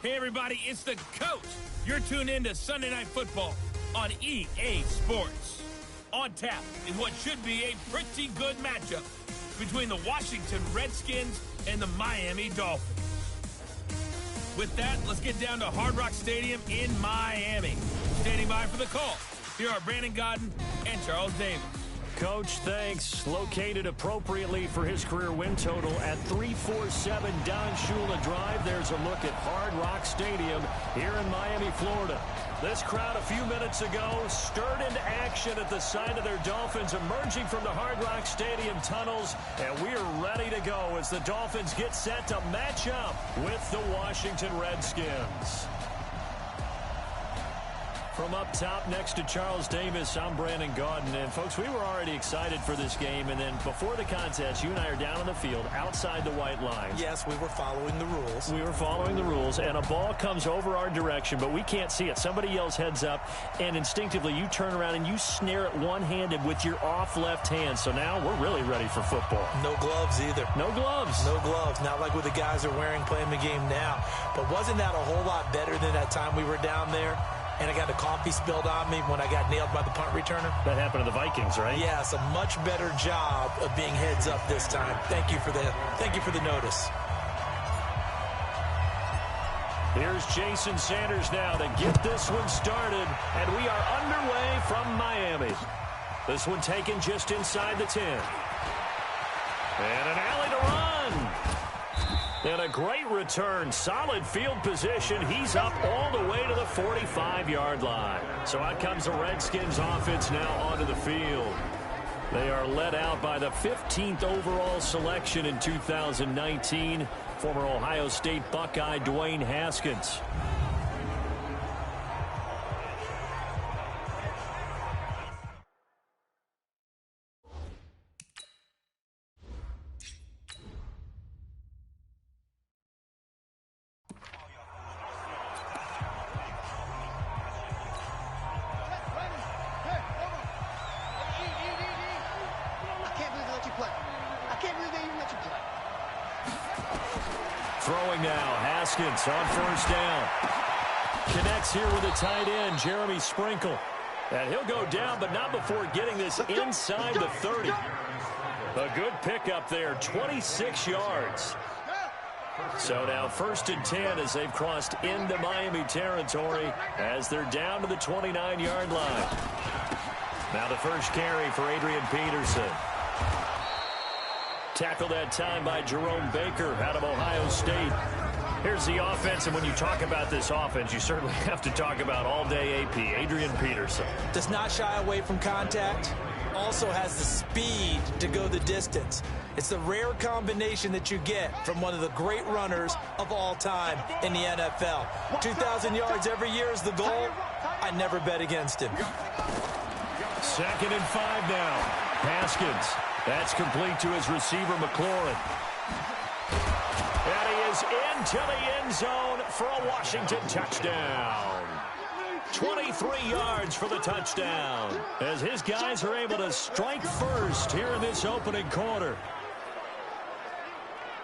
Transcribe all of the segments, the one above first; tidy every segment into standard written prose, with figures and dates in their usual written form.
Hey, everybody, it's the coach. You're tuned in to Sunday Night Football on EA Sports. On tap is what should be a pretty good matchup between the Washington Redskins and the Miami Dolphins. With that, let's get down to Hard Rock Stadium in Miami. Standing by for the call, here are Brandon Godden and Charles Davis. Coach, thanks. Located appropriately for his career win total at 347 Don Shula Drive. There's a look at Hard Rock Stadium here in Miami, Florida. This crowd a few minutes ago stirred into action at the side of their Dolphins emerging from the Hard Rock Stadium tunnels, and we are ready to go as the Dolphins get set to match up with the Washington Redskins. From up top next to Charles Davis, I'm Brandon Godden. And, folks, we were already excited for this game. And then before the contest, you and I are down on the field outside the white line. Yes, we were following the rules. We were following the rules, and a ball comes over our direction, but we can't see it. Somebody yells heads up, and instinctively you turn around and you snare it one-handed with your off left hand. So now we're really ready for football. No gloves either. No gloves. No gloves. Not like what the guys are wearing playing the game now. But wasn't that a whole lot better than that time we were down there? And I got the coffee spilled on me when I got nailed by the punt returner. That happened to the Vikings, right? Yes, a much better job of being heads up this time. Thank you for the notice. Here's Jason Sanders now to get this one started, and we are underway from Miami. This one taken just inside the 10. And an alley to run. And a great return. Solid field position. He's up all the way to the 45-yard line. So out comes the Redskins offense now onto the field. They are led out by the 15th overall selection in 2019, former Ohio State Buckeye Dwayne Haskins. Throwing now, Haskins on first down. Connects here with a tight end, Jeremy Sprinkle. And he'll go down, but not before getting this inside the 30. A good pickup there, 26 yards. So now 1st and 10 as they've crossed into Miami territory as they're down to the 29-yard line. Now the first carry for Adrian Peterson. Tackled that time by Jerome Baker out of Ohio State. Here's the offense, and when you talk about this offense, you certainly have to talk about all-day AP, Adrian Peterson. Does not shy away from contact. Also has the speed to go the distance. It's the rare combination that you get from one of the great runners of all time in the NFL. 2,000 yards every year is the goal. I never bet against him. 2nd and 5 now. Haskins. That's complete to his receiver, McLaurin. And he is into the end zone for a Washington touchdown. 23 yards for the touchdown as his guys are able to strike first here in this opening quarter.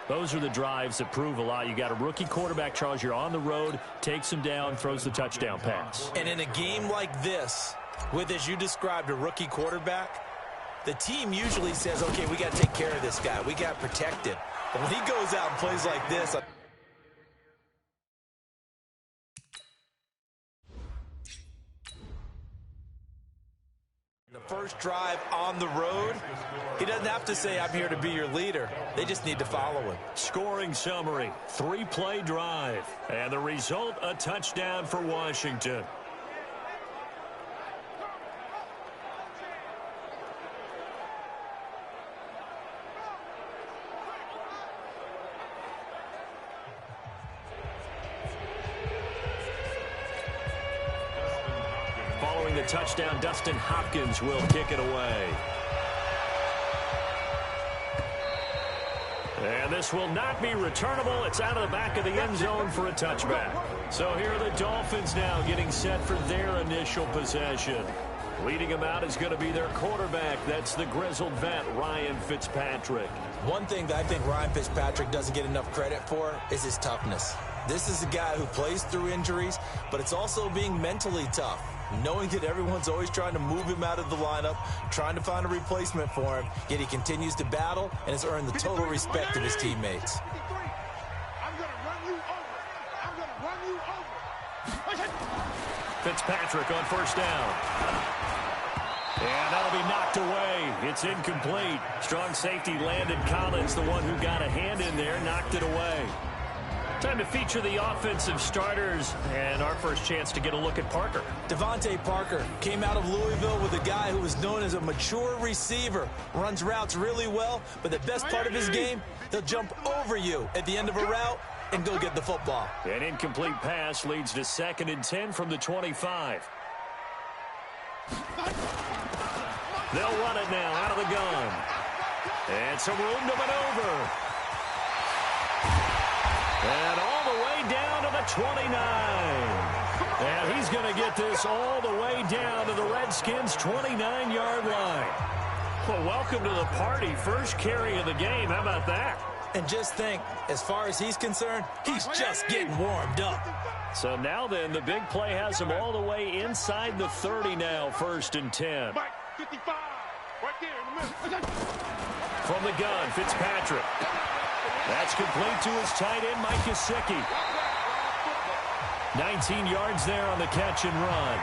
Those are the drives that prove a lot. You got a rookie quarterback, Charles. You're on the road, takes him down, throws the touchdown pass. And in a game like this, with, as you described, a rookie quarterback, the team usually says, okay, we got to take care of this guy. We got to protect him. But when he goes out and plays like this, the first drive on the road, he doesn't have to say, I'm here to be your leader. They just need to follow him. Scoring summary, 3-play drive. And the result, a touchdown for Washington. Following the touchdown, Dustin Hopkins will kick it away. And this will not be returnable. It's out of the back of the end zone for a touchback. So here are the Dolphins now getting set for their initial possession. Leading them out is going to be their quarterback. That's the grizzled vet, Ryan Fitzpatrick. One thing that I think Ryan Fitzpatrick doesn't get enough credit for is his toughness. This is a guy who plays through injuries, but it's also being mentally tough, knowing that everyone's always trying to move him out of the lineup, trying to find a replacement for him, yet he continues to battle and has earned the total respect of his teammates. Fitzpatrick on first down. And that'll be knocked away. It's incomplete. Strong safety Landon Collins, the one who got a hand in there, knocked it away. Time to feature the offensive starters and our first chance to get a look at Parker. Devontae Parker came out of Louisville with a guy who was known as a mature receiver. Runs routes really well, but the best part of his game, he'll jump over you at the end of a route and go get the football. An incomplete pass leads to 2nd and 10 from the 25. They'll run it now out of the gun. And some room to maneuver. And all the way down to the 29. And he's going to get this all the way down to the Redskins' 29-yard line. Well, welcome to the party. First carry of the game. How about that? And just think, as far as he's concerned, he's just getting warmed up. So now then, the big play has him all the way inside the 30 now, 1st and 10. From the gun, Fitzpatrick. That's complete to his tight end, Mike Gesicki. 19 yards there on the catch and run.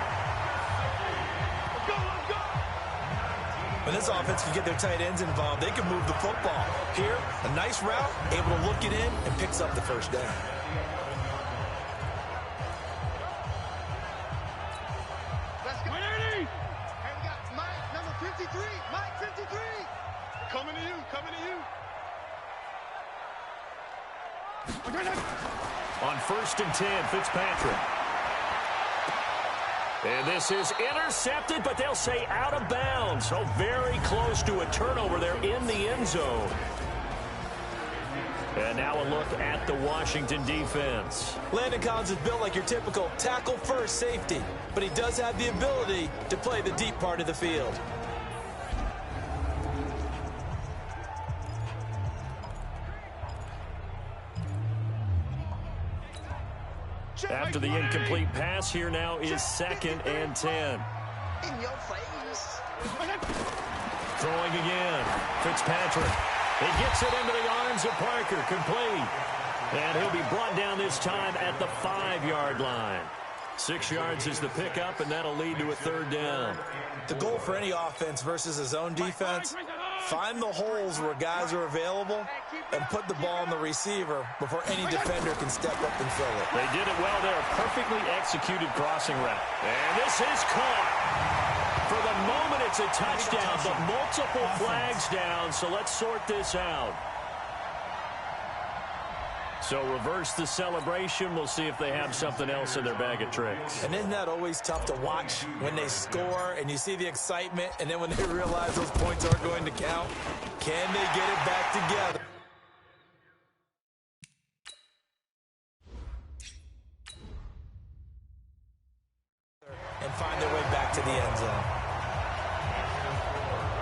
When this offense can get their tight ends involved, they can move the football. Here, a nice route, able to look it in, and picks up the first down. Let's go. Hey, we got Mike, number 53. Mike, 53. Coming to you, coming to you. On 1st and 10, Fitzpatrick. And this is intercepted, but they'll say out of bounds. So very close to a turnover there in the end zone. And now a look at the Washington defense. Landon Collins is built like your typical tackle-first safety, but he does have the ability to play the deep part of the field. After the incomplete pass, here now is 2nd and 10. In your face. Throwing again. Fitzpatrick. He gets it into the arms of Parker. Complete. And he'll be brought down this time at the 5-yard line. 6 yards is the pickup, and that'll lead to a 3rd down. The goal for any offense versus his own defense, find the holes where guys are available and put the ball on the receiver before any defender can step up and fill it. They did it well there. Perfectly executed crossing route. And this is caught. For the moment, it's a touchdown, but multiple flags down, so let's sort this out. So reverse the celebration. We'll see if they have something else in their bag of tricks. And isn't that always tough to watch when they score and you see the excitement, and then when they realize those points aren't going to count? Can they get it back together? And find their way back to the end zone.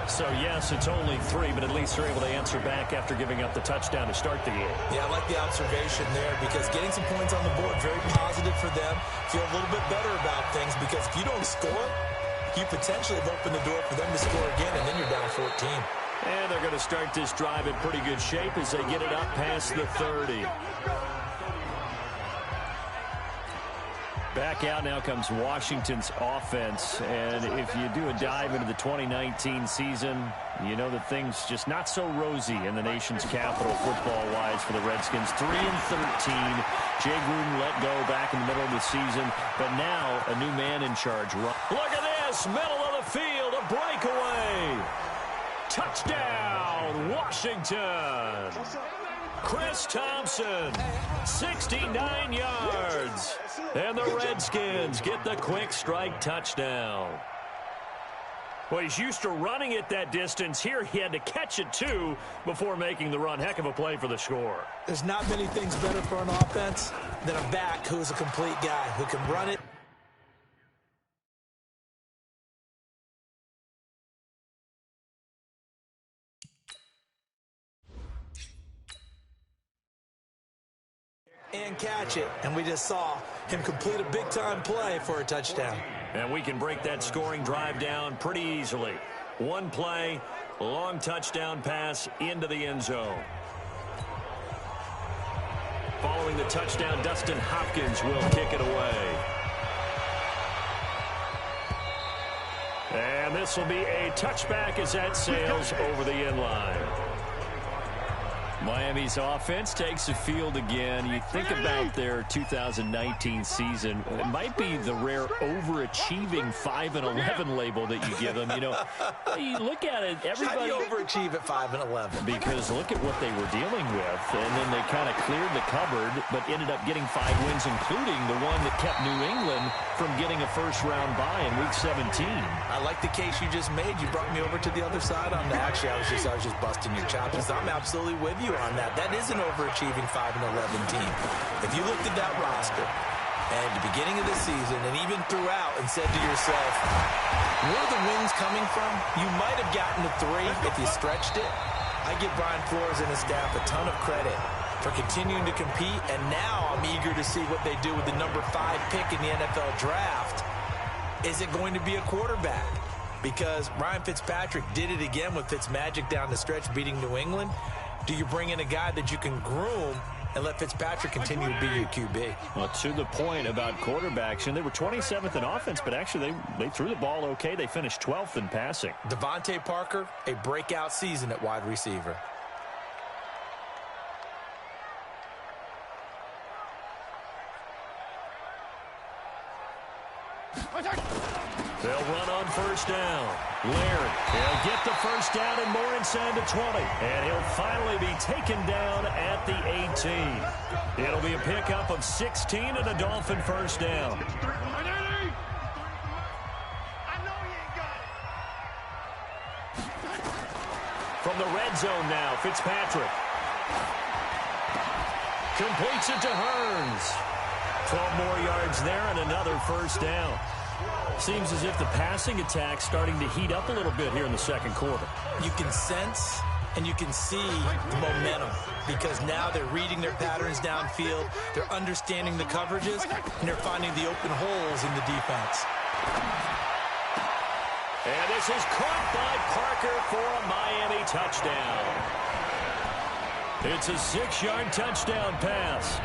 So, yes, it's only 3, but at least they're able to answer back after giving up the touchdown to start the game. Yeah, I like the observation there because getting some points on the board, very positive for them. Feel a little bit better about things because if you don't score, you potentially have opened the door for them to score again, and then you're down 14. And they're going to start this drive in pretty good shape as they get it up past the 30. Back out now comes Washington's offense, and if you do a dive into the 2019 season, you know that things just not so rosy in the nation's capital football-wise for the Redskins. 3-13. Jay Gruden let go back in the middle of the season, but now a new man in charge. Look at this, middle of the field, a breakaway. Touchdown, Washington. Chris Thompson, 69 yards. And the Redskins get the quick strike touchdown. Well, he's used to running it that distance. Here he had to catch it, too, before making the run. Heck of a play for the score. There's not many things better for an offense than a back who's a complete guy who can run it. and catch it, and we just saw him complete a big-time play for a touchdown. And we can break that scoring drive down pretty easily. One play, long touchdown pass into the end zone. Following the touchdown, Dustin Hopkins will kick it away. And this will be a touchback as that sails over the end line. Miami's offense takes the field again. You think about their 2019 season. It might be the rare overachieving 5-11 label that you give them. You know, you look at it, everybody... How do you overachieve at 5-11? Because look at what they were dealing with, and then they kind of cleared the cupboard, but ended up getting 5 wins, including the one that kept New England from getting a first-round bye in Week 17. I like the case you just made. You brought me over to the other side on that. Actually, I was just busting your chops. I'm absolutely with you on that. That is an overachieving 5-11 team. If you looked at that roster at the beginning of the season and even throughout and said to yourself, where are the wins coming from? You might have gotten to 3 if you stretched it. I give Brian Flores and his staff a ton of credit for continuing to compete, and now I'm eager to see what they do with the number 5 pick in the NFL draft. Is it going to be a quarterback? Because Ryan Fitzpatrick did it again with Fitzmagic down the stretch beating New England. Do you bring in a guy that you can groom and let Fitzpatrick continue to be your QB? Well, to the point about quarterbacks, and they were 27th in offense, but actually they threw the ball okay. They finished 12th in passing. Devontae Parker, a breakout season at wide receiver. They'll run on first down. Laird, he'll get the first down and more inside the 20. And he'll finally be taken down at the 18. It'll be a pickup of 16 and a Dolphin first down. From the red zone now, Fitzpatrick. Completes it to Hearns. 12 more yards there and another first down. Seems as if the passing attack's starting to heat up a little bit here in the second quarter. You can sense and you can see the momentum because now they're reading their patterns downfield, they're understanding the coverages, and they're finding the open holes in the defense. And this is caught by Parker for a Miami touchdown. It's a 6-yard touchdown pass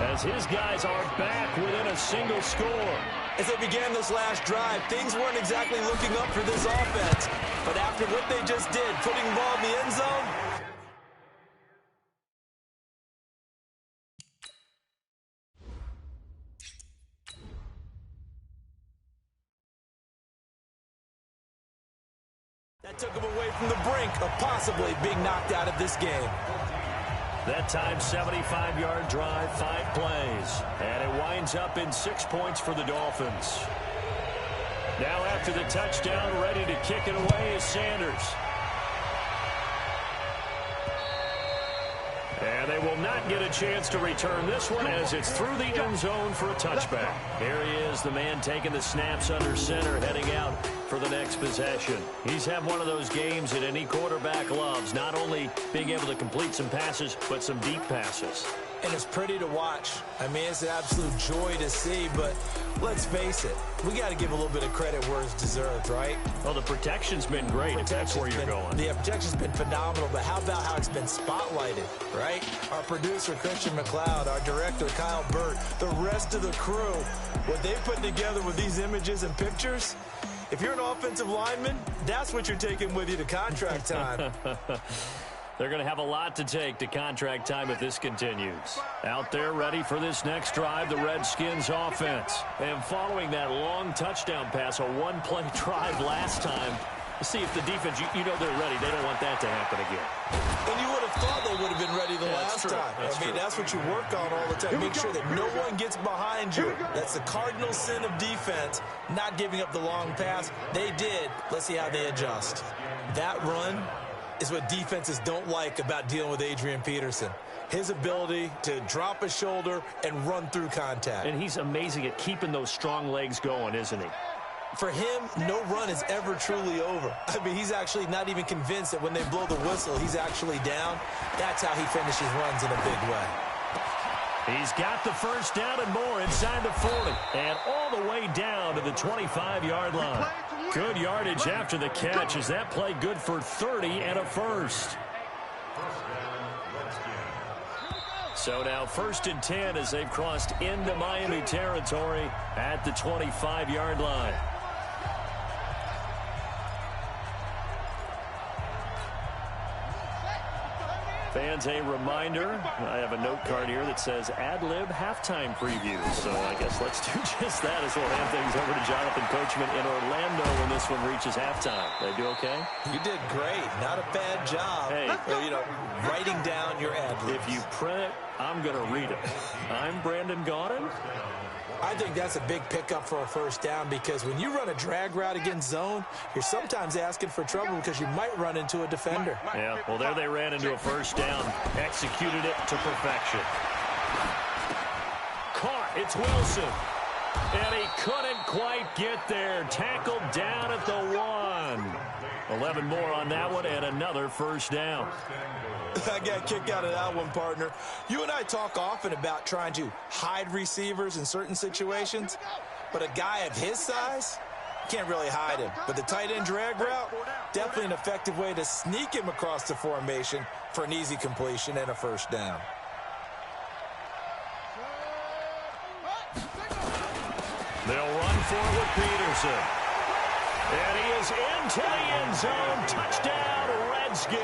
as his guys are back within a single score. As they began this last drive, things weren't exactly looking up for this offense. But after what they just did, putting the ball in the end zone, that took them away from the brink of possibly being knocked out of this game. That time, 75-yard drive, 5 plays. And it winds up in 6 points for the Dolphins. Now after the touchdown, ready to kick it away is Sanders. And they will not get a chance to return this one as it's through the end zone for a touchback. Here he is, the man taking the snaps under center, heading out for the next possession. He's had one of those games that any quarterback loves, not only being able to complete some passes, but some deep passes. And it's pretty to watch. I mean, it's an absolute joy to see, but let's face it, we got to give a little bit of credit where it's deserved, right? Well, the protection's been great, if that's where you're going. The protection's been phenomenal, but how about how it's been spotlighted, right? Our producer, Christian McLeod, our director, Kyle Burt, the rest of the crew, what they put together with these images and pictures, if you're an offensive lineman, that's what you're taking with you to contract time. They're going to have a lot to take to contract time if this continues. Out there ready for this next drive, the Redskins offense. And following that long touchdown pass, a one-play drive last time, let's see if the defense, you know they're ready. They don't want that to happen again. And you would have thought they would have been ready the last time. That's what you work on all the time. Make sure that no one gets behind you. That's the cardinal sin of defense, not giving up the long pass. They did. Let's see how they adjust. That run is what defenses don't like about dealing with Adrian Peterson. His ability to drop a shoulder and run through contact. And he's amazing at keeping those strong legs going, isn't he? For him, no run is ever truly over. I mean, he's actually not even convinced that when they blow the whistle, he's actually down. That's how he finishes runs in a big way. He's got the first down and more inside the 40. And all the way down to the 25-yard line. Good yardage after the catch. Is that play good for 30 and a first? So now 1st and 10 as they've crossed into Miami territory at the 25-yard line. Fans, a reminder, I have a note card here that says ad-lib halftime previews. So I guess let's do just that as we'll hand things over to Jonathan Coachman in Orlando when this one reaches halftime. Did I do okay? You did great. Not a bad job. Hey, writing down your ad-libs. If you print it, I'm going to read it. I'm Brandon Gaudin. I think that's a big pickup for a first down because when you run a drag route against zone, you're sometimes asking for trouble because you might run into a defender. Yeah, well, there they ran into a first down. Executed it to perfection. Caught. It's Wilson. And he couldn't quite get there. Tackled down at the 1. 11 more on that one and another first down. I got a kick out of that one, partner. You and I talk often about trying to hide receivers in certain situations, but a guy of his size can't really hide him. But the tight end drag route, definitely an effective way to sneak him across the formation for an easy completion and a first down. They'll run for it with Peterson. And he is into the end zone. Touchdown, Redskins.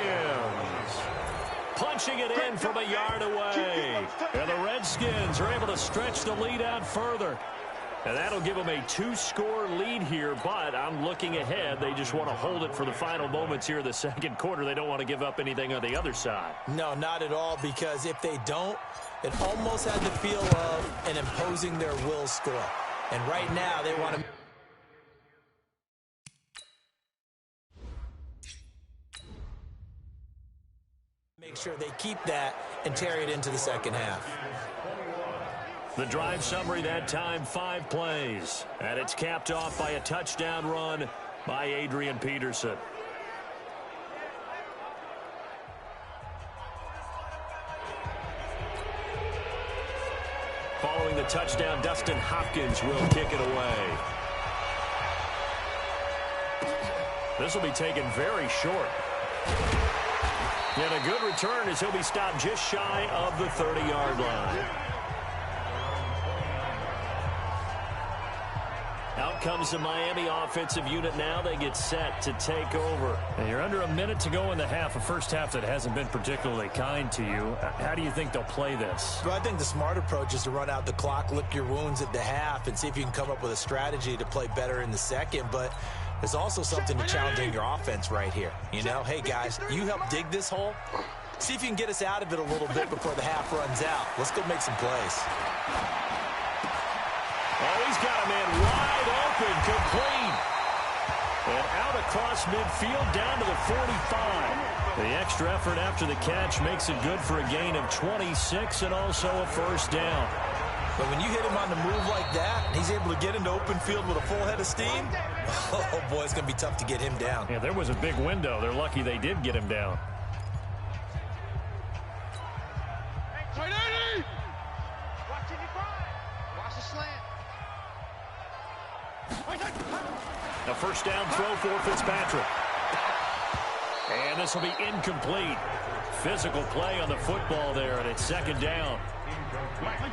Punching it in from a yard away. And the Redskins are able to stretch the lead out further. And that'll give them a 2-score lead here, but I'm looking ahead. They just want to hold it for the final moments here in the second quarter. They don't want to give up anything on the other side. No, not at all, because if they don't, it almost had the feel of an imposing their will score. And right now, they want to make sure they keep that and carry it into the second half. The drive summary that time, 5 plays. And it's capped off by a touchdown run by Adrian Peterson. Following the touchdown, Dustin Hopkins will kick it away. This will be taken very short. And a good return as he'll be stopped just shy of the 30-yard line. Out comes the Miami offensive unit now. They get set to take over. And you're under a minute to go in the half, a first half that hasn't been particularly kind to you. How do you think they'll play this? Well, I think the smart approach is to run out the clock, lick your wounds at the half, and see if you can come up with a strategy to play better in the second. But there's also something to challenging your offense right here. You know, hey, guys, you help dig this hole. See if you can get us out of it a little bit before the half runs out. Let's go make some plays. Oh, he's got a man wide open, complete. And out across midfield down to the 45. The extra effort after the catch makes it good for a gain of 26 and also a first down. But when you hit him on the move like that, and he's able to get into open field with a full head of steam, oh, boy, it's going to be tough to get him down. Yeah, there was a big window. They're lucky they did get him down. A first down throw for Fitzpatrick. And this will be incomplete. Physical play on the football there, and it's second down.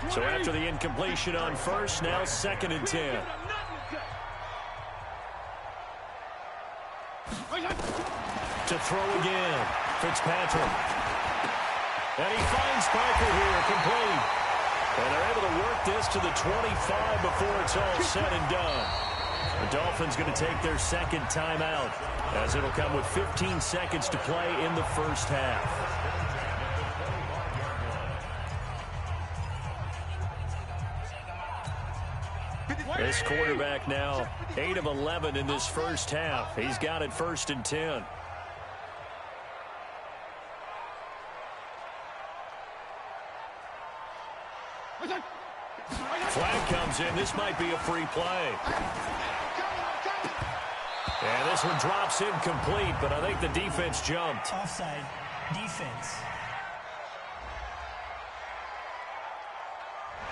So after the incompletion on first, now 2nd and 10. To throw again, Fitzpatrick. And he finds Parker here, complete. And they're able to work this to the 25 before it's all said and done. The Dolphins going to take their second timeout as it'll come with 15 seconds to play in the first half. This quarterback now 8 of 11 in this first half. He's got it 1st and 10. Flag comes in. This might be a free play. And this one drops incomplete, but I think the defense jumped. Offside defense.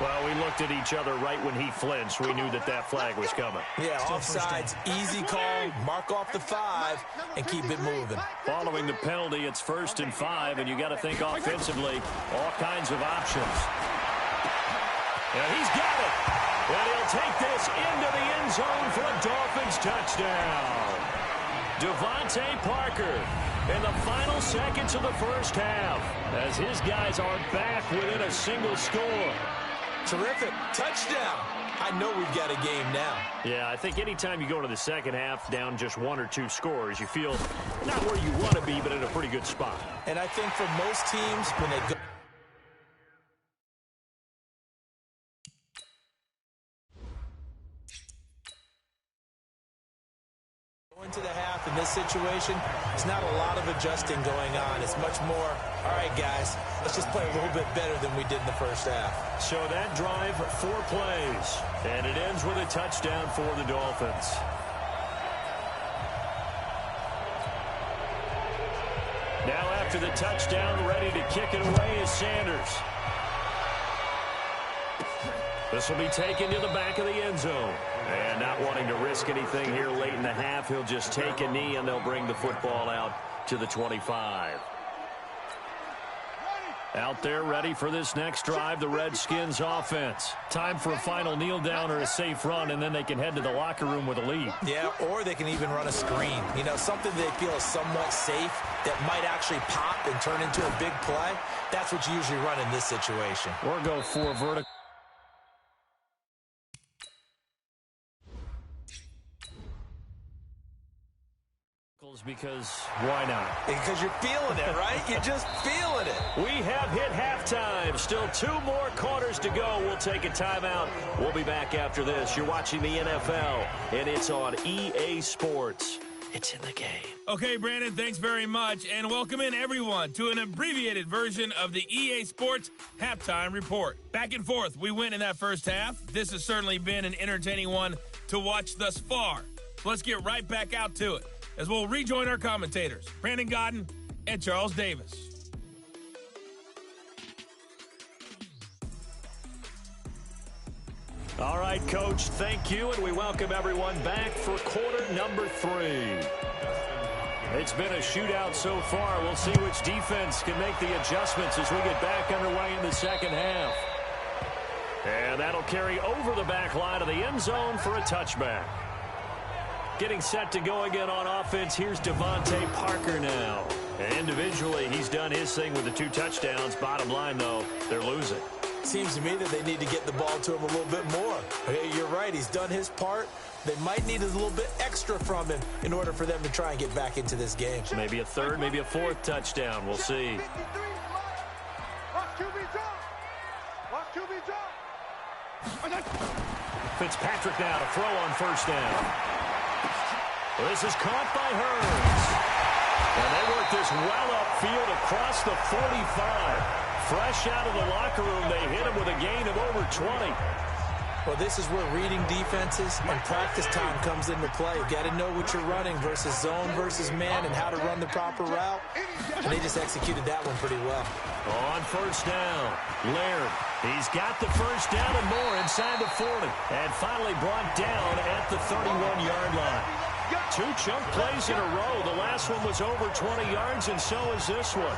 Well, we looked at each other right when he flinched. We knew that that flag was coming. Yeah, offsides, easy call, mark off the 5, and keep it moving. Following the penalty, it's 1st and 5, and you got to think offensively, all kinds of options. And he's got it. And he'll take this into the end zone for a Dolphins touchdown. Devontae Parker in the final seconds of the first half as his guys are back within a single score. Terrific. Touchdown. I know we've got a game now. Yeah, I think anytime you go into the second half down just 1 or 2 scores, you feel not where you want to be, but in a pretty good spot. And I think for most teams, when they go into the half in this situation, there's not a lot of adjusting going on. It's much more, all right, guys, let's just play a little bit better than we did in the first half. So that drive, 4 plays, and it ends with a touchdown for the Dolphins. Now after the touchdown, ready to kick it away is Sanders. This will be taken to the back of the end zone. And not wanting to risk anything here late in the half, he'll just take a knee and they'll bring the football out to the 25. Out there ready for this next drive, the Redskins offense. Time for a final kneel down or a safe run, and then they can head to the locker room with a lead. Yeah, or they can even run a screen. You know, something they feel is somewhat safe that might actually pop and turn into a big play. That's what you usually run in this situation. Or go for vertical. Because why not? Because you're feeling it, right? You're just feeling it. We have hit halftime. Still 2 more quarters to go. We'll take a timeout. We'll be back after this. You're watching the NFL, and it's on EA Sports. It's in the game. Okay, Brandon, thanks very much. And welcome in, everyone, to an abbreviated version of the EA Sports Halftime Report. Back and forth, we win in that first half. This has certainly been an entertaining one to watch thus far. So let's get right back out to it, as we'll rejoin our commentators, Brandon Godden and Charles Davis. All right, Coach, thank you, and we welcome everyone back for quarter number 3. It's been a shootout so far. We'll see which defense can make the adjustments as we get back underway in the second half. And that'll carry over the back line of the end zone for a touchback. Getting set to go again on offense, here's Devontae Parker now. And individually, he's done his thing with the 2 touchdowns. Bottom line, though, they're losing. Seems to me that they need to get the ball to him a little bit more. Hey, you're right. He's done his part. They might need a little bit extra from him in order for them to try and get back into this game. Maybe a 3rd, maybe a 4th touchdown. We'll see. Fitzpatrick now to throw on first down. This is caught by Hurns. And they work this well upfield across the 45. Fresh out of the locker room, they hit him with a gain of over 20. Well, this is where reading defenses and practice time comes into play. You got to know what you're running versus zone versus man and how to run the proper route. And they just executed that one pretty well. On first down, Laird. He's got the first down and more inside the 40. And finally brought down at the 31-yard line. 2 chunk plays in a row. The last one was over 20 yards, and so is this one.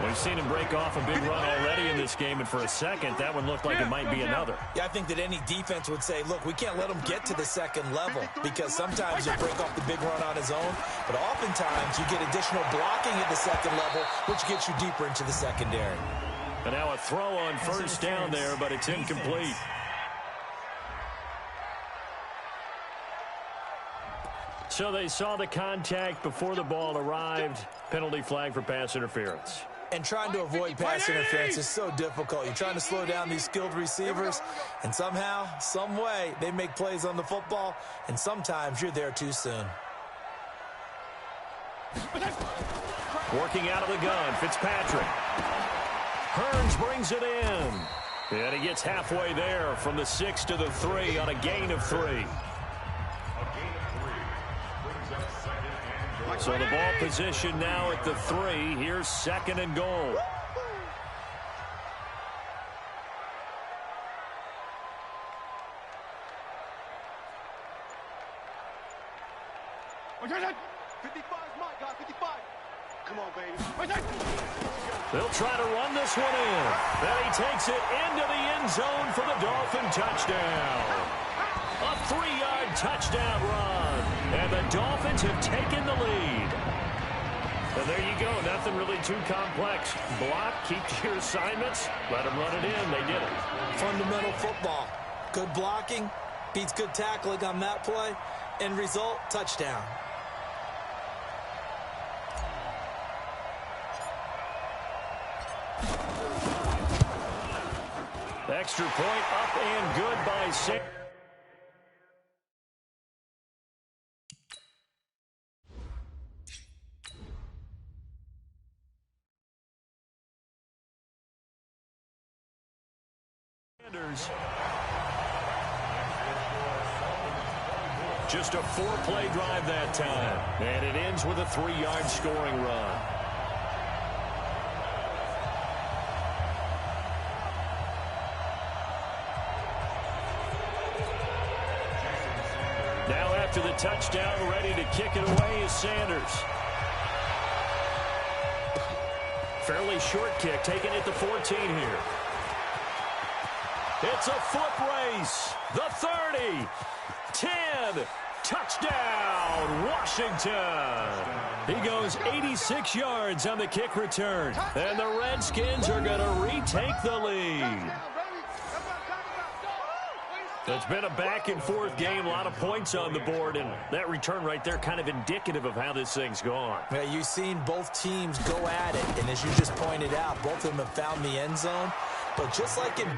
We've seen him break off a big run already in this game, and for a second, that one looked like it might be another. Yeah, I think that any defense would say, look, we can't let him get to the second level, because sometimes he'll break off the big run on his own, but oftentimes you get additional blocking at the second level, which gets you deeper into the secondary. And now a throw on first down there, but it's incomplete. So they saw the contact before the ball arrived. Penalty flag for pass interference. And trying to avoid pass interference is so difficult. You're trying to slow down these skilled receivers, and somehow, some way, they make plays on the football, and sometimes you're there too soon. Working out of the gun, Fitzpatrick. Hurns brings it in. And he gets halfway there from the 6 to the 3 on a gain of 3. So the ball position now at the 3. Here's 2nd and goal. 55 is Mike, guys, 55. Come on, baby. They'll try to run this one in. Then he takes it into the end zone for the Dolphin touchdown. A 3-yard touchdown run. And the Dolphins have taken the lead. And there you go. Nothing really too complex. Block, keep to your assignments, let them run it in. They did it. Fundamental football. Good blocking beats good tackling on that play. End result, touchdown. Extra point up and good by Sanders. Just a 4-play drive that time. And it ends with a 3-yard scoring run. Now after the touchdown, ready to kick it away is Sanders. Fairly short kick, taking it to 14 here. It's a foot race. The 30, 10, touchdown, Washington. He goes 86 yards on the kick return. And the Redskins are going to retake the lead. It's been a back-and-forth game, a lot of points on the board, and that return right there kind of indicative of how this thing's gone. Yeah, you've seen both teams go at it, and as you just pointed out, both of them have found the end zone. But just like in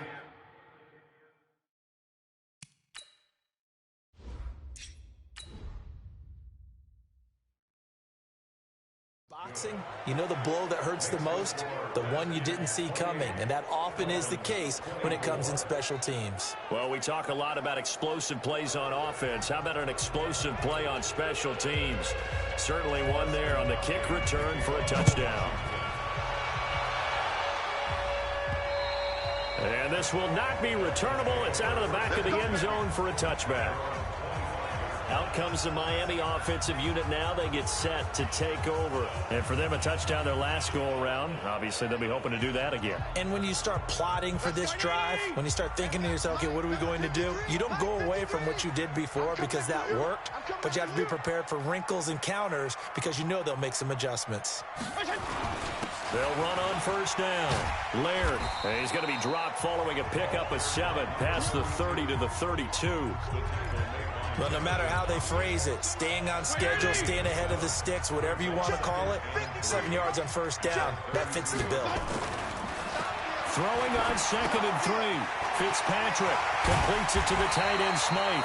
boxing, you know the blow that hurts the most? The one you didn't see coming, and that often is the case when it comes in special teams. Well, we talk a lot about explosive plays on offense. How about an explosive play on special teams? Certainly one there on the kick return for a touchdown. And this will not be returnable. It's out of the back of the end zone for a touchback. Out comes the Miami offensive unit now. They get set to take over. And for them, a touchdown their last go-around. Obviously, they'll be hoping to do that again. And when you start plotting for this drive, when you start thinking to yourself, okay, what are we going to do? You don't go away from what you did before because that worked, but you have to be prepared for wrinkles and counters because you know they'll make some adjustments. They'll run on first down. Laird, he's going to be dropped following a pickup of 7 past the 30 to the 32. But no matter how they phrase it, staying on schedule, staying ahead of the sticks, whatever you want to call it, 7 yards on first down, that fits the bill. Throwing on 2nd and 3. Fitzpatrick completes it to the tight end Smythe.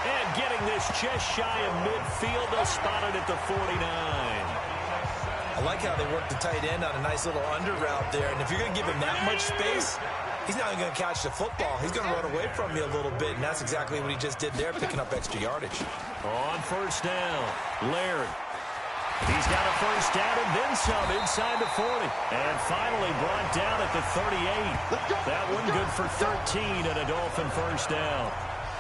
And getting this just shy of midfield, they'll spot it at the 49. I like how they work the tight end on a nice little under route there. And if you're going to give him that much space, he's not even going to catch the football. He's going to run away from you a little bit, and that's exactly what he just did there, picking up extra yardage. On first down, Laird. He's got a first down and then some inside the 40. And finally brought down at the 38. That one good for 13 and a Dolphin first down.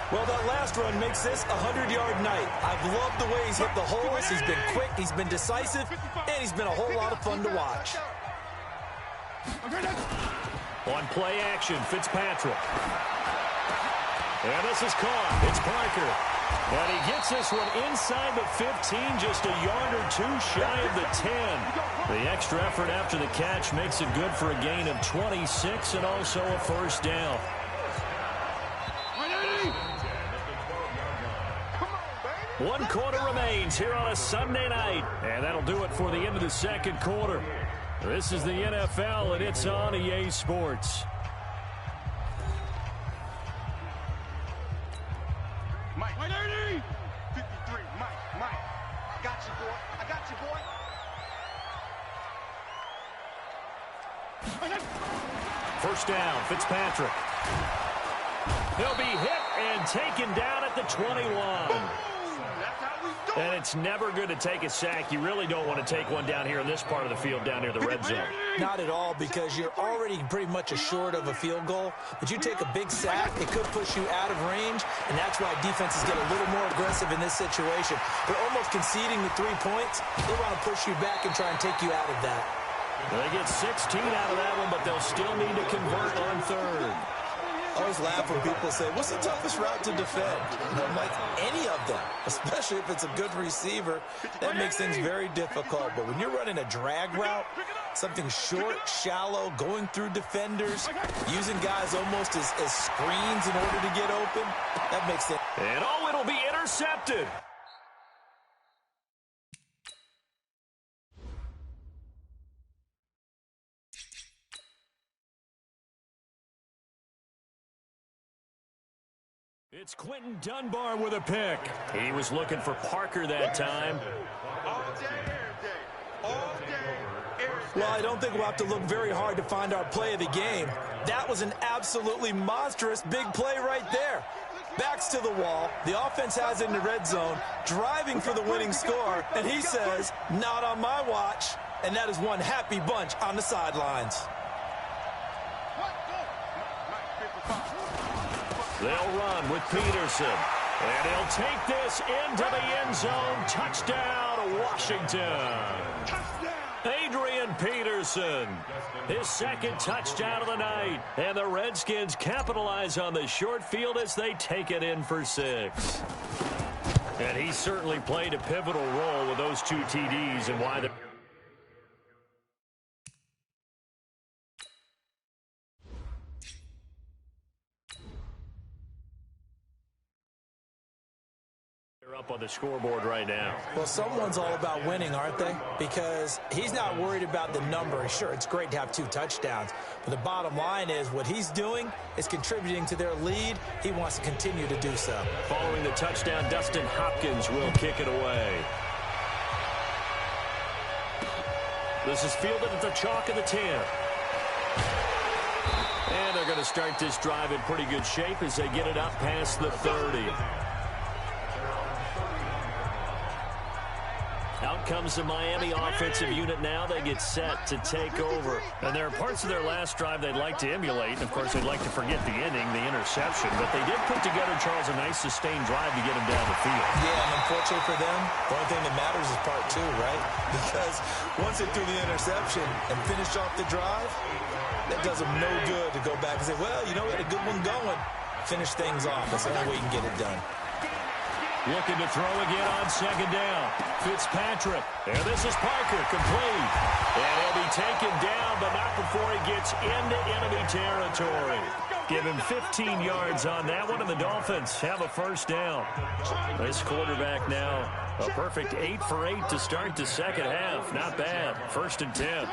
Well, that last run makes this a 100-yard night. I've loved the way he's hit the holes. He's been quick, he's been decisive, and he's been a whole lot of fun to watch. On play action, Fitzpatrick. And this is caught. It's Parker. And he gets this one inside the 15, just a yard or two shy of the 10. The extra effort after the catch makes it good for a gain of 26 and also a first down. One quarter remains here on a Sunday night. And that'll do it for the end of the second quarter. This is the NFL, and it's on EA Sports. Mike. 53, Mike. I got you, boy. First down, Fitzpatrick. He'll be hit and taken down at the 21. That's how And it's never good to take a sack. You really don't want to take one down here in this part of the field, down near the red zone. Not at all, because you're already pretty much assured of a field goal. But you take a big sack, it could push you out of range, and that's why defenses get a little more aggressive in this situation. They're almost conceding the 3 points. They want to push you back and try and take you out of that. They get 16 out of that one, but they'll still need to convert on third. I always laugh when people say, what's the toughest route to defend? And I'm like, any of them, especially if it's a good receiver. That makes things very difficult. But when you're running a drag route, something short, shallow, going through defenders, using guys almost as screens in order to get open, that makes it. And oh, it'll be intercepted. It's Quentin Dunbar with a pick. He was looking for Parker that time. All day, every day. All day, every day. Well, I don't think we'll have to look very hard to find our play of the game. That was an absolutely monstrous big play right there. Backs to the wall. The offense has it in the red zone, driving for the winning score, and he says, not on my watch. And that is one happy bunch on the sidelines. They'll run with Peterson. And he'll take this into the end zone. Touchdown, Washington. Adrian Peterson, his second touchdown of the night. And the Redskins capitalize on the short field as they take it in for 6. And he certainly played a pivotal role with those 2 TDs and why the up on the scoreboard right now. Well, someone's all about winning, aren't they? Because he's not worried about the number. Sure, it's great to have 2 touchdowns, but the bottom line is what he's doing is contributing to their lead. He wants to continue to do so. Following the touchdown, Dustin Hopkins will kick it away. This is fielded at the chalk of the 10. And they're going to start this drive in pretty good shape as they get it up past the 30. Out comes the Miami offensive unit now. They get set to take over. And there are parts of their last drive they'd like to emulate. And, of course, they'd like to forget the inning, the interception. But they did put together, Charles, a nice sustained drive to get them down the field. Yeah, and unfortunately for them, the only thing that matters is part 2, right? Because once they threw the interception and finished off the drive, that does them no good to go back and say, well, you know, we had a good one going. Finish things off. That's the only way you can get it done. Looking to throw again on second down. Fitzpatrick. And this is Parker, complete. And he'll be taken down, but not before he gets into enemy territory. Give him 15 yards on that one, and the Dolphins have a first down. This quarterback now, a perfect 8 for 8 to start the second half. Not bad. 1st and 10.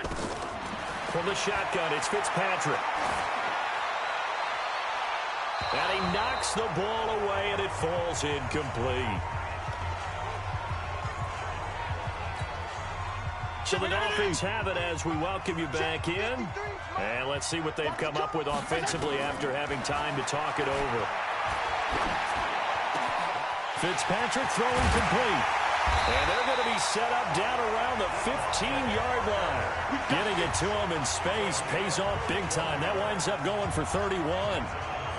From the shotgun, it's Fitzpatrick. And he knocks the ball away, and it falls incomplete. So the Dolphins have it as we welcome you back in. And let's see what they've come up with offensively after having time to talk it over. Fitzpatrick throwing complete. And they're going to be set up down around the 15-yard line. Getting it to him in space pays off big time. That winds up going for 31.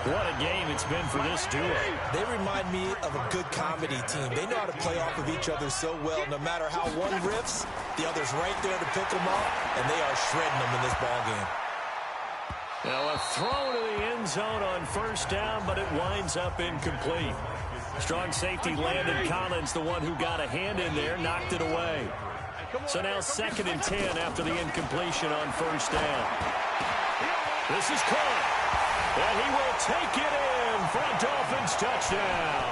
What a game it's been for this duo. They remind me of a good comedy team. They know how to play off of each other so well. No matter how one riffs, the other's right there to pick them up, and they are shredding them in this ballgame. Now a throw to the end zone on first down, but it winds up incomplete. Strong safety Landon Collins, the one who got a hand in there, knocked it away. So now 2nd and 10 after the incompletion on first down. This is caught. And he will take it in for a Dolphins touchdown.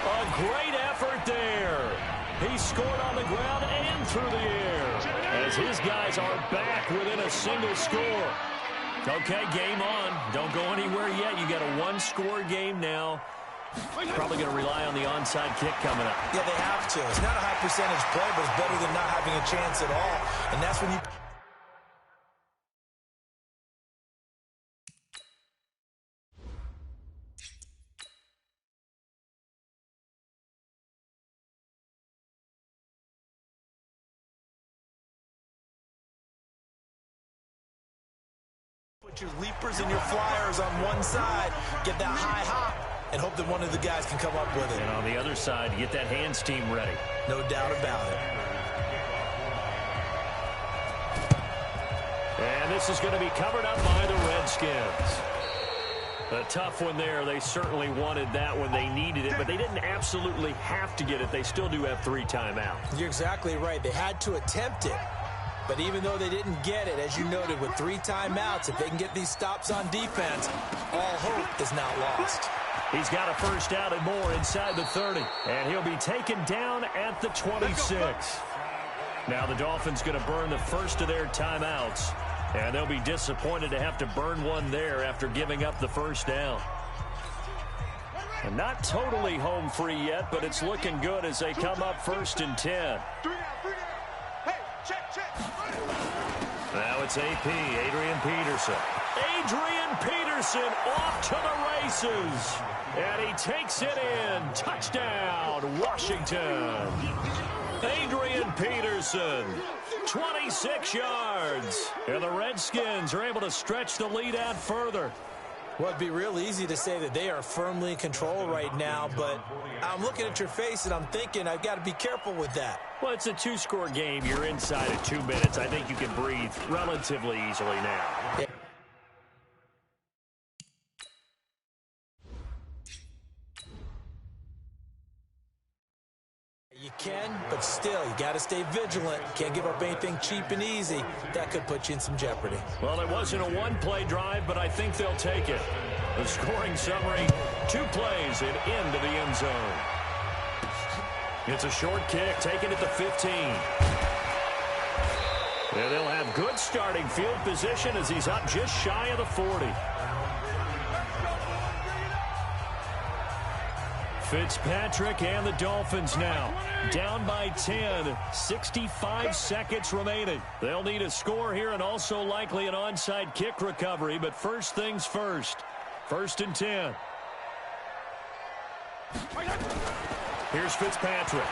A great effort there. He scored on the ground and through the air as his guys are back within a single score. Okay, game on. Don't go anywhere yet. You got a 1-score game now. Probably going to rely on the onside kick coming up. Yeah, they have to. It's not a high percentage play, but it's better than not having a chance at all. And that's when you Get your leapers and your flyers on one side, get that high hop, and hope that one of the guys can come up with it. And on the other side, get that hands team ready. No doubt about it. And this is going to be covered up by the Redskins. A tough one there. They certainly wanted that when they needed it, but they didn't absolutely have to get it. They still do have 3 timeouts. You're exactly right. They had to attempt it. But even though they didn't get it, as you noted, with 3 timeouts, if they can get these stops on defense, all hope is not lost. He's got a first down and more inside the 30. And he'll be taken down at the 26. Now the Dolphins going to burn the first of their timeouts. And they'll be disappointed to have to burn one there after giving up the first down. And not totally home free yet, but it's looking good as they come up 1st and 10. Now it's AP, Adrian Peterson. Adrian Peterson off to the races. And he takes it in. Touchdown, Washington. Adrian Peterson, 26 yards. And the Redskins are able to stretch the lead out further. Well, it'd be real easy to say that they are firmly in control right now, but I'm looking at your face and I'm thinking I've got to be careful with that. Well, it's a 2-score game. You're inside of 2 minutes. I think you can breathe relatively easily now. Yeah. You can, but still, you got to stay vigilant. Can't give up anything cheap and easy. That could put you in some jeopardy. Well, it wasn't a one-play drive, but I think they'll take it. The scoring summary, 2 plays and into the end zone. It's a short kick, taken at the 15. And they'll have good starting field position as he's up just shy of the 40. Fitzpatrick and the Dolphins now down by 10, 65 seconds remaining. They'll need a score here and also likely an onside kick recovery, but first things first. 1st and 10. Here's Fitzpatrick.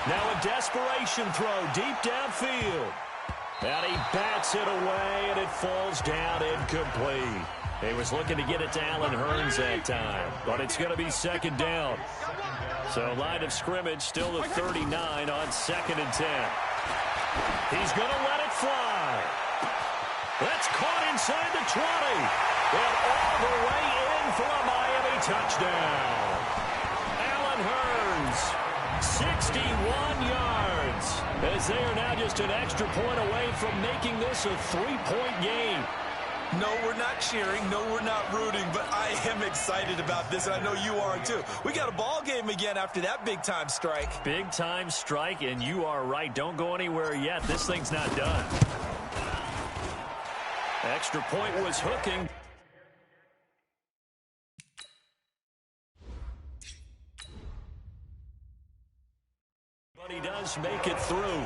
Now a desperation throw deep downfield. And he bats it away, and it falls down incomplete. He was looking to get it to Allen Hurns that time, but it's going to be 2nd down. So line of scrimmage still the 39 on 2nd and 10. He's going to let it fly. That's caught inside the 20. And all the way in for a Miami touchdown. Allen Hurns, 61 yards. As they are now just an extra point away from making this a 3-point game. No, we're not cheering. No, we're not rooting. But I am excited about this, and I know you are too. We got a ball game again after that big-time strike. Big-time strike, and you are right. Don't go anywhere yet. This thing's not done. Extra point was hooking. But he does make it through.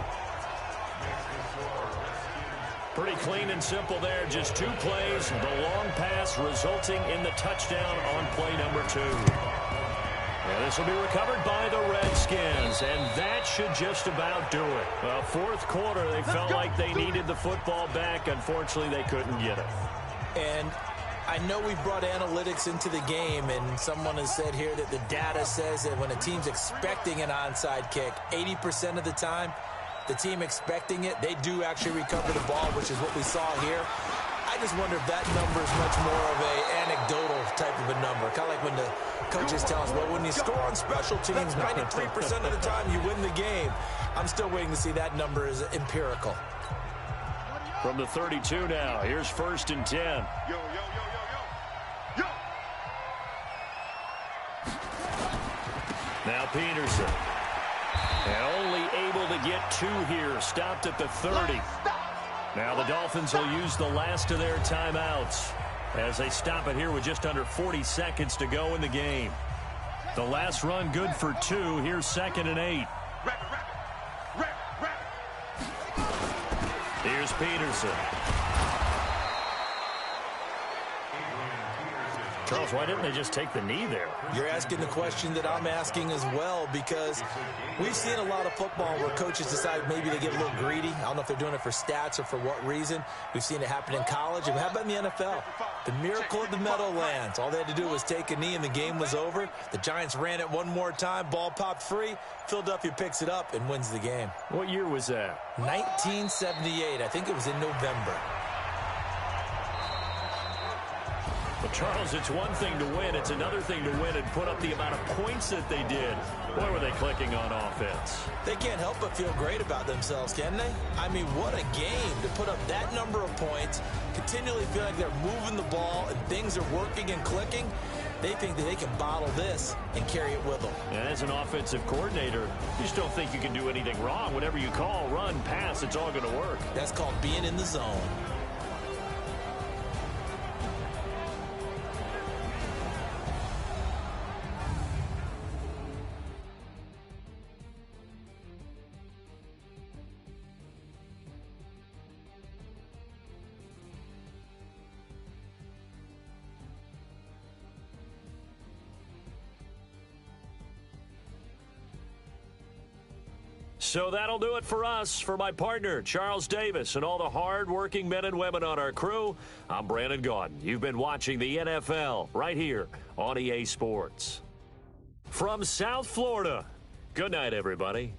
Pretty clean and simple there. Just 2 plays. The long pass resulting in the touchdown on play number 2. And this will be recovered by the Redskins, and that should just about do it. Well, 4th quarter, they felt like they needed the football back. Unfortunately, they couldn't get it. And I know we brought analytics into the game, and someone has said here that the data says that when a team's expecting an onside kick, 80% of the time, the team expecting it, they do actually recover the ball, which is what we saw here. I just wonder if that number is much more of a anecdotal type of a number. Kind of like when the coaches tell us, well, when you score on special teams, 93% of the time you win the game. I'm still waiting to see that number is empirical. From the 32 now, here's 1st and 10. Yo, yo, yo, yo, yo. Yo. Now Peterson. And only able to get 2 here. Stopped at the 30. Now the Dolphins will use the last of their timeouts as they stop it here with just under 40 seconds to go in the game. The last run good for 2. Here's 2nd and 8. Here's Peterson. Charles, why didn't they just take the knee there? You're asking the question that I'm asking as well, because we've seen a lot of football where coaches decide maybe they get a little greedy. I don't know if they're doing it for stats or for what reason. We've seen it happen in college. And how about in the NFL? The miracle of the Meadowlands. All they had to do was take a knee and the game was over. The Giants ran it one more time. Ball popped free. Philadelphia picks it up and wins the game. What year was that? 1978. I think it was in November. Well, Charles, it's one thing to win. It's another thing to win and put up the amount of points that they did. Boy, were they clicking on offense. They can't help but feel great about themselves, can they? I mean, what a game to put up that number of points, continually feel like they're moving the ball and things are working and clicking. They think that they can bottle this and carry it with them. And as an offensive coordinator, you just don't think you can do anything wrong. Whatever you call, run, pass, it's all going to work. That's called being in the zone. So that'll do it for us. For my partner, Charles Davis, and all the hard-working men and women on our crew, I'm Brandon Gaudin. You've been watching the NFL right here on EA Sports. From South Florida, good night, everybody.